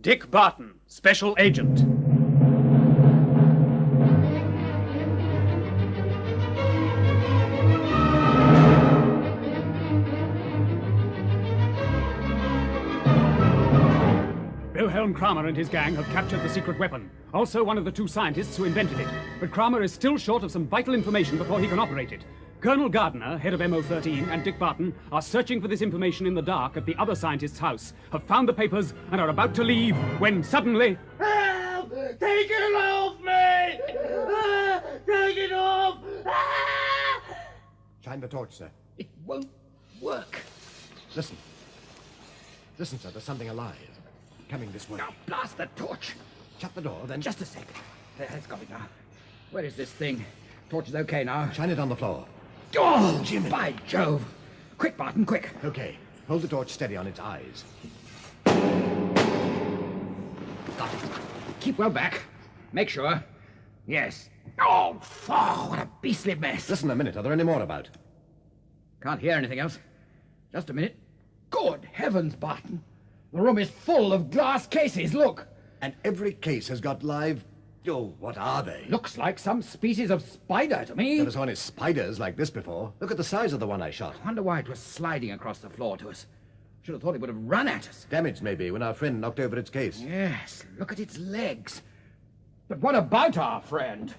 Dick Barton, Special Agent. Wilhelm Kramer and his gang have captured the secret weapon. Also one of the two scientists who invented it. But Kramer is still short of some vital information before he can operate it. Colonel Gardner, head of MO13, and Dick Barton are searching for this information in the dark at the other scientist's house, have found the papers, and are about to leave when suddenly... Help! Take it off me! Take it off! Shine the torch, sir. It won't work. Listen. Listen, sir, there's something alive. Coming this way. Now blast the torch. Shut the door, then... Just a sec. It's got it now. Where is this thing? Torch is okay now. Shine it on the floor. Oh, Jimmy! By Jove! Quick, Barton, quick. Okay. Hold the torch steady on its eyes. Got it. Keep well back. Make sure. Yes. Oh, what a beastly mess. Listen a minute. Are there any more about? Can't hear anything else. Just a minute. Good heavens, Barton. The room is full of glass cases. Look. And every case has got live... Oh, what are they? Looks like some species of spider to me. Never saw any spiders like this before. Look at the size of the one I shot. Wonder why it was sliding across the floor to us. Should have thought it would have run at us. Damaged, maybe, when our friend knocked over its case. Yes, look at its legs. But what about our friend?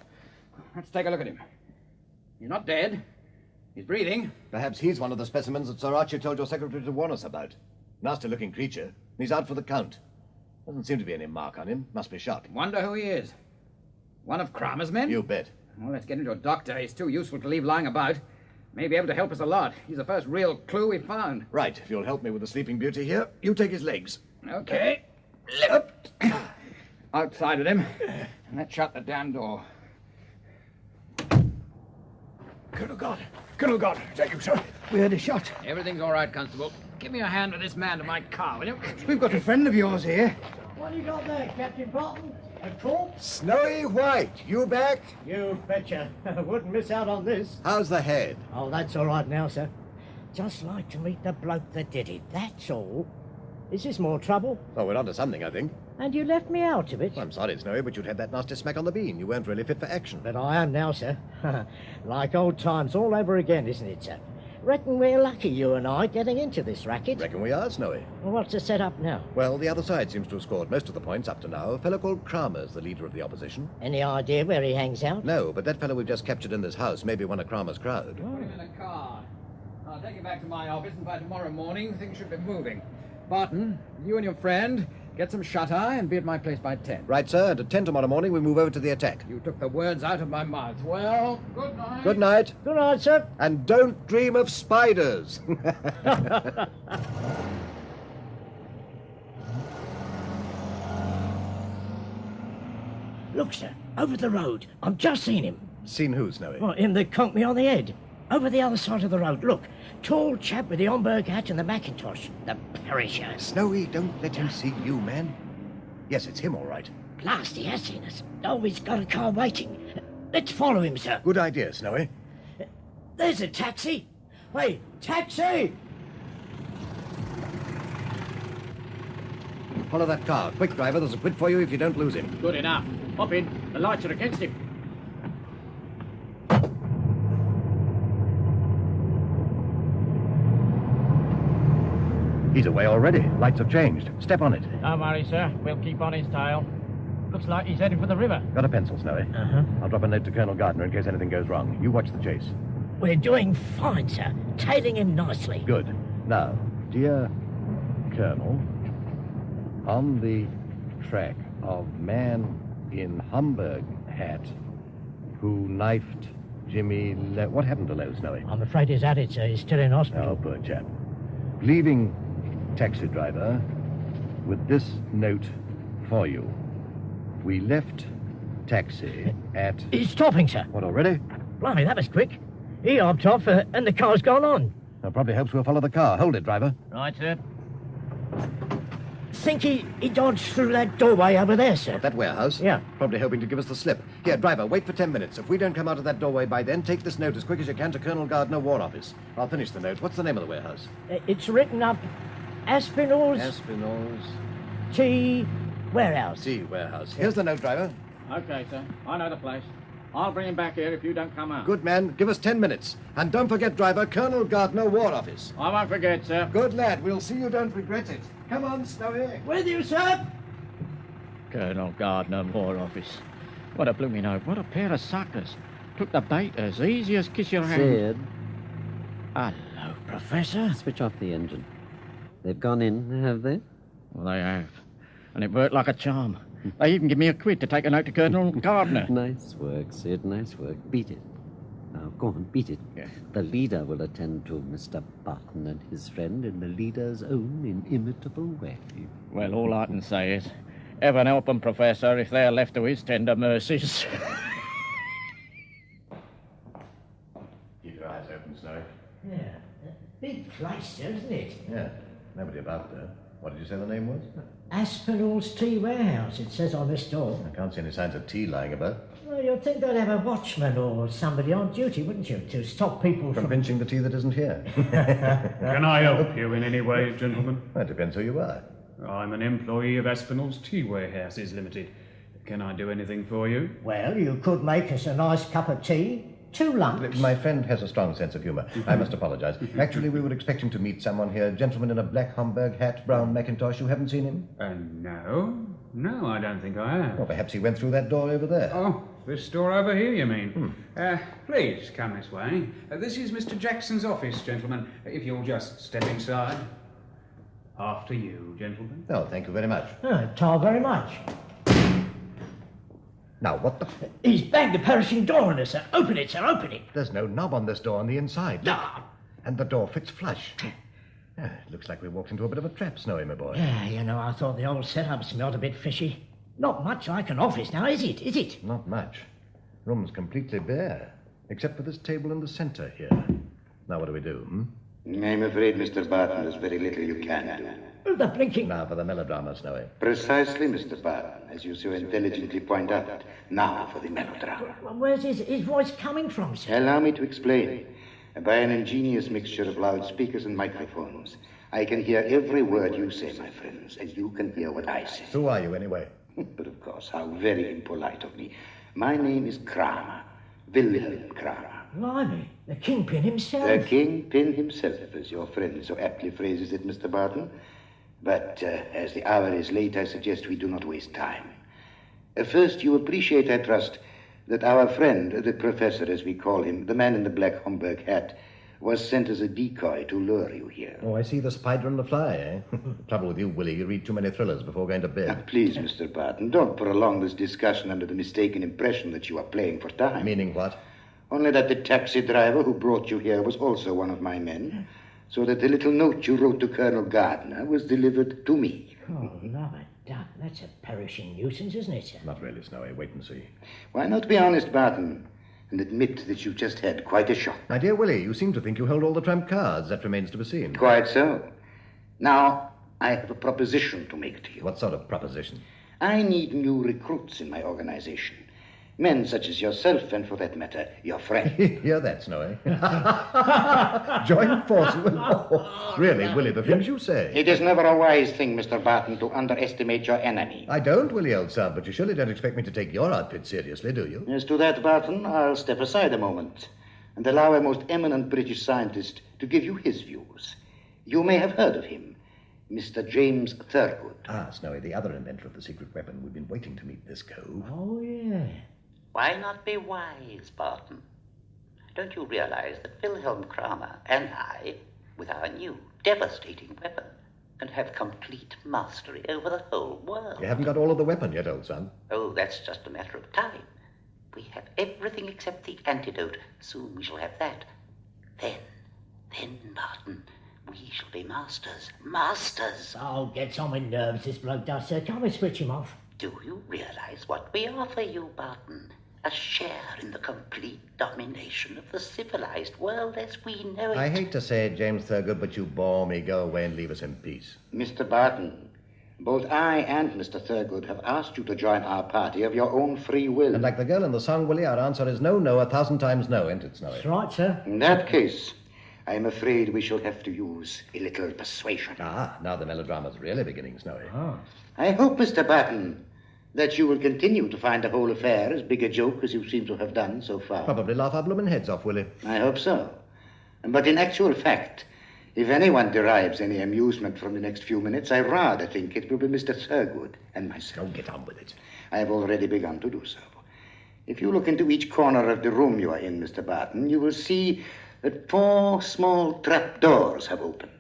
Let's take a look at him. He's not dead. He's breathing. Perhaps he's one of the specimens that Sir Archie told your secretary to warn us about. Nasty-looking creature. He's out for the count. Doesn't seem to be any mark on him. Must be shot. Wonder who he is. One of Kramer's men? You bet. Well, let's get into a doctor. He's too useful to leave lying about. May be able to help us a lot. He's the first real clue we found. Right. If you'll help me with the Sleeping Beauty here, you take his legs. Okay. Lift. Outside of him. And let's shut the damn door. Colonel Gardner, thank you, sir. We heard a shot. Everything's all right, Constable. Give me a hand with this man to my car, will you? We've got a friend of yours here. What do you got there, Captain Barton? A corpse? Snowy White, you back? You betcha. Wouldn't miss out on this. How's the head? Oh, that's all right now, sir. Just like to meet the bloke that did it, that's all. Is this more trouble? Oh, we're onto something, I think. And you left me out of it. Well, I'm sorry, Snowy, but you'd had that nasty smack on the bean. You weren't really fit for action. But I am now, sir. Like old times all over again, isn't it, sir? Reckon we're lucky, you and I, getting into this racket. Reckon we are, Snowy. Well, what's the setup now? Well, the other side seems to have scored most of the points up to now. A fellow called Kramer's the leader of the opposition. Any idea where he hangs out? No, but that fellow we've just captured in this house may be one of Kramer's crowd. Put him in a car. I'll take him back to my office, and by tomorrow morning, things should be moving. Barton, you and your friend, get some shut-eye and be at my place by 10. Right, sir, and at 10 tomorrow morning we move over to the attack. You took the words out of my mouth. Well, good night. Good night. Good night, sir. And don't dream of spiders. Look, sir, over the road. I've just seen him. Seen who, Snowy? Well, him that conked me on the head. Over the other side of the road, look. Tall chap with the Homburg hat and the Macintosh. The perisher. Snowy, don't let him see you, man. Yes, it's him, all right. Blast, he has seen us. Oh, he's got a car waiting. Let's follow him, sir. Good idea, Snowy. There's a taxi. Hey, taxi! Follow that car. Quick, driver. There's a quid for you if you don't lose him. Good enough. Hop in. The lights are against him. He's away already. Lights have changed. Step on it. Don't worry, sir. We'll keep on his tail. Looks like he's heading for the river. Got a pencil, Snowy? Uh-huh. I'll drop a note to Colonel Gardner in case anything goes wrong. You watch the chase. We're doing fine, sir. Tailing him nicely. Good. Now, dear Colonel, on the track of man in Homburg hat who knifed Jimmy What happened to Lowe, Snowy? I'm afraid he's at it, sir. He's still in hospital. Oh, poor chap. Leaving taxi driver with this note for you. We left taxi at... He's stopping, sir. What, already? Blimey, that was quick. He hopped off and the car's gone on. That probably helps we'll follow the car. Hold it, driver. Right, sir. Think he dodged through that doorway over there, sir. That warehouse? Yeah. Probably hoping to give us the slip. Here, driver, wait for 10 minutes. If we don't come out of that doorway by then, take this note as quick as you can to Colonel Gardner, War Office. I'll finish the note. What's the name of the warehouse? It's written up Aspinall's Aspinall's Tea warehouse. See, warehouse. Here's the note, driver. Okay, sir. I know the place. I'll bring him back here if you don't come out. Good man. Give us 10 minutes. And don't forget, driver, Colonel Gardner, War Office. I won't forget, sir. Good lad. We'll see you don't regret it. Come on, Snowy. With you, sir. Colonel Gardner, War Office. What a blooming hope. What a pair of suckers. Took the bait as easy as kiss your hand. Sid, Hello, Professor. switch off the engine. They've gone in, have they? Well, they have. And it worked like a charm. They even give me a quid to take a note to Colonel Gardner. Nice work, Sid, nice work. Beat it. Now, go on, beat it. Yeah. The leader will attend to Mr. Barton and his friend in the leader's own inimitable way. Well, all I can say is, heaven help 'em, Professor, if they're left to his tender mercies. Keep your eyes open, Snowy. Yeah. Big place, sir, isn't it? Yeah. Nobody about there. What did you say the name was? Aspinall's Tea Warehouse, it says on this door. I can't see any signs of tea lying about. Well, you'd think they'd have a watchman or somebody on duty, wouldn't you, to stop people From from... pinching the tea that isn't here. Can I help you in any way, gentlemen? That depends who you are. I'm an employee of Aspinall's Tea Warehouses Limited. Can I do anything for you? Well, you could make us a nice cup of tea, 2 lumps. My friend has a strong sense of humor. I must apologize. Actually, we were expecting to meet someone here. A gentleman in a black Homburg hat, brown mackintosh. You haven't seen him? No. No, I don't think I have. Well, perhaps he went through that door over there. Oh, this door over here, you mean? Please, come this way. This is Mr. Jackson's office, gentlemen. If you'll just step inside. After you, gentlemen. Oh, thank you very much. Oh, tar very much. Now, what the... He's banged the perishing door on us, sir. Open it, sir, open it. There's no knob on this door on the inside. Look. Ah. And the door fits flush. It looks like we walked into a bit of a trap, Snowy, my boy. Yeah, you know, I thought the old setup smelled a bit fishy. Not much like an office now, is it? Is it? Not much. Room's completely bare, except for this table in the center here. Now, what do we do, I'm afraid, Mr. Barton, there's very little you can do. Oh, the blinking... Now for the melodrama, Snowy. Precisely, Mr. Barton, as you so intelligently point out. Now for the melodrama. Well, where's his voice coming from, sir? Allow me to explain. By an ingenious mixture of loudspeakers and microphones, I can hear every word you say, my friends, and you can hear what I say. Who are you, anyway? But of course, how very impolite of me. My name is Kramer, Wilhelm Kramer. Blimey, the kingpin himself. The kingpin himself, as your friend so aptly phrases it, Mr. Barton. But as the hour is late, I suggest we do not waste time. First, you appreciate, I trust, that our friend, the professor as we call him, the man in the black Homburg hat, was sent as a decoy to lure you here. Oh, I see the spider and the fly, eh? Trouble with you, Willie, you read too many thrillers before going to bed. Please, Mr. Barton, don't prolong this discussion under the mistaken impression that you are playing for time. Meaning what? Only that the taxi driver who brought you here was also one of my men, so that the little note you wrote to Colonel Gardner was delivered to me. Oh, Lord, that's a perishing nuisance, isn't it, sir? Not really, Snowy. Wait and see. Why not be honest, Barton, and admit that you've just had quite a shock? My dear Willie, you seem to think you hold all the trump cards. That remains to be seen. Quite so. Now, I have a proposition to make to you. What sort of proposition? I need new recruits in my organization. Men such as yourself, and for that matter, your friend. Hear that, Snowy? Join forces with... Oh, really, Willie, the things you say. It is never a wise thing, Mr. Barton, to underestimate your enemy. I don't, Willie, old son, but you surely don't expect me to take your outfit seriously, do you? As to that, Barton, I'll step aside a moment and allow a most eminent British scientist to give you his views. You may have heard of him, Mr. James Thurgood. Ah, Snowy, the other inventor of the secret weapon. We've been waiting to meet this cove. Oh, yeah. Why not be wise, Barton? Don't you realize that Wilhelm Kramer and I, with our new devastating weapon, can have complete mastery over the whole world? You haven't got all of the weapon yet, old son. Oh, that's just a matter of time. We have everything except the antidote. Soon we shall have that. Then, Barton, we shall be masters. Masters! Oh, gets on my nerves, this bloke does, sir. Can't we switch him off? Do you realize what we offer you, Barton? A share in the complete domination of the civilized world as we know it. I hate to say it, James Thurgood, but you bore me. Go away and leave us in peace. Mr. Barton, both I and Mr. Thurgood have asked you to join our party of your own free will. And like the girl in the song, Willie, our answer is no, no, 1,000 times no, ain't it, Snowy? That's right, sir. In that case, I am afraid we shall have to use a little persuasion. Ah, now the melodrama's really beginning, Snowy. Oh. I hope, Mr. Barton, that you will continue to find the whole affair as big a joke as you seem to have done so far. Probably laugh our blooming heads off, Willie. I hope so. But in actual fact, if anyone derives any amusement from the next few minutes, I rather think it will be Mr. Thurgood and myself. Oh, get on with it. I have already begun to do so. If you look into each corner of the room you are in, Mr. Barton, you will see that 4 small trapdoors have opened.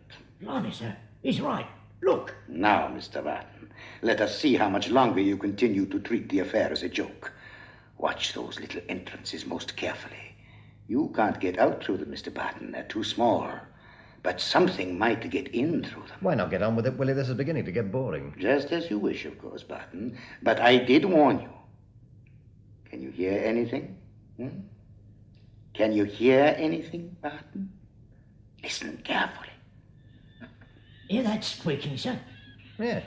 Blimey, sir. He's right. Look. Now, Mr. Barton, let us see how much longer you continue to treat the affair as a joke. Watch those little entrances most carefully. You can't get out through them, Mr. Barton. They're too small. But something might get in through them. Why not get on with it, Willie? This is beginning to get boring. Just as you wish, of course, Barton. But I did warn you. Can you hear anything? Can you hear anything, Barton? Listen carefully. Hear that squeaking, sir? Yes.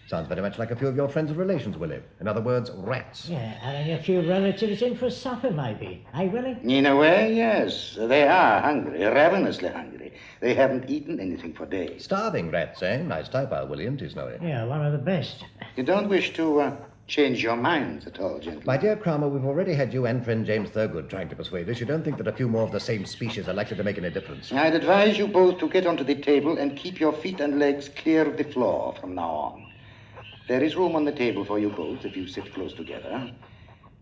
Sounds very much like a few of your friends and relations, Willie. In other words, rats. Yeah, having a few relatives in for supper, maybe. Eh, Willie? In a way, yes. They are hungry, ravenously hungry. They haven't eaten anything for days. Starving rats, eh? Nice type, our Willie, isn't he, Snowy? Yeah, one of the best. You don't wish to change your minds at all, gentlemen? My dear Cromer, we've already had you and friend James Thurgood trying to persuade us. You don't think that a few more of the same species are likely to make any difference? I'd advise you both to get onto the table and keep your feet and legs clear of the floor from now on. There is room on the table for you both if you sit close together.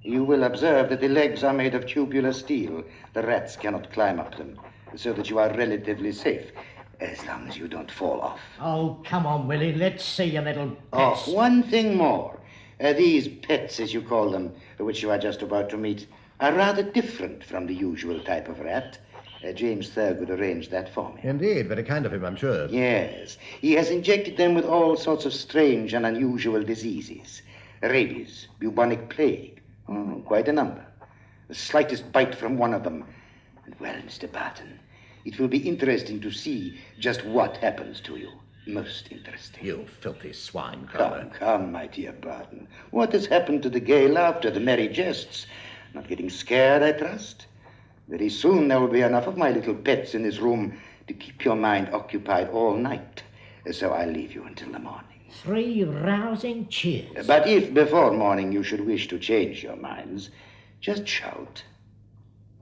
You will observe that the legs are made of tubular steel. The rats cannot climb up them, so that you are relatively safe, as long as you don't fall off. Oh, come on, Willie. Let's see your little pets. Oh, one thing more. These pets, as you call them, which you are just about to meet, are rather different from the usual type of rat. James Thurgood arranged that for me. Indeed, very kind of him, I'm sure. Yes. He has injected them with all sorts of strange and unusual diseases. Rabies, bubonic plague, quite a number. The slightest bite from one of them. And well, Mr. Barton, it will be interesting to see just what happens to you. Most interesting. You filthy swine, Cromer. Come, my dear Barton. What has happened to the gay laughter, the merry jests? Not getting scared, I trust? Very soon there will be enough of my little pets in this room to keep your mind occupied all night. So I'll leave you until the morning. 3 rousing cheers. But if before morning you should wish to change your minds, just shout.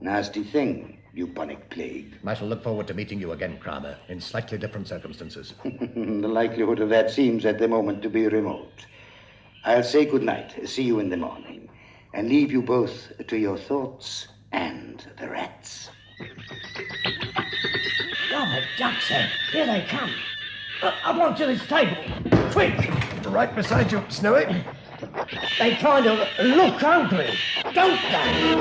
Nasty thing, bubonic plague. I shall look forward to meeting you again, Cromer, in slightly different circumstances. The likelihood of that seems at the moment to be remote. I'll say good night, see you in the morning, and leave you both to your thoughts and the rats. Oh, duck, sir. Here they come. I want to this table. Quick! Right beside you, Snowy. They kind of look ugly, don't they?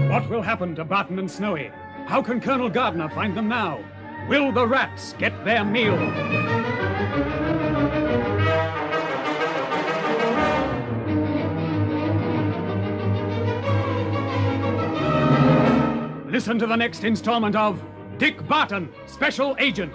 What will happen to Barton and Snowy? How can Colonel Gardner find them now? Will the rats get their meal? Listen to the next installment of Dick Barton, Special Agent.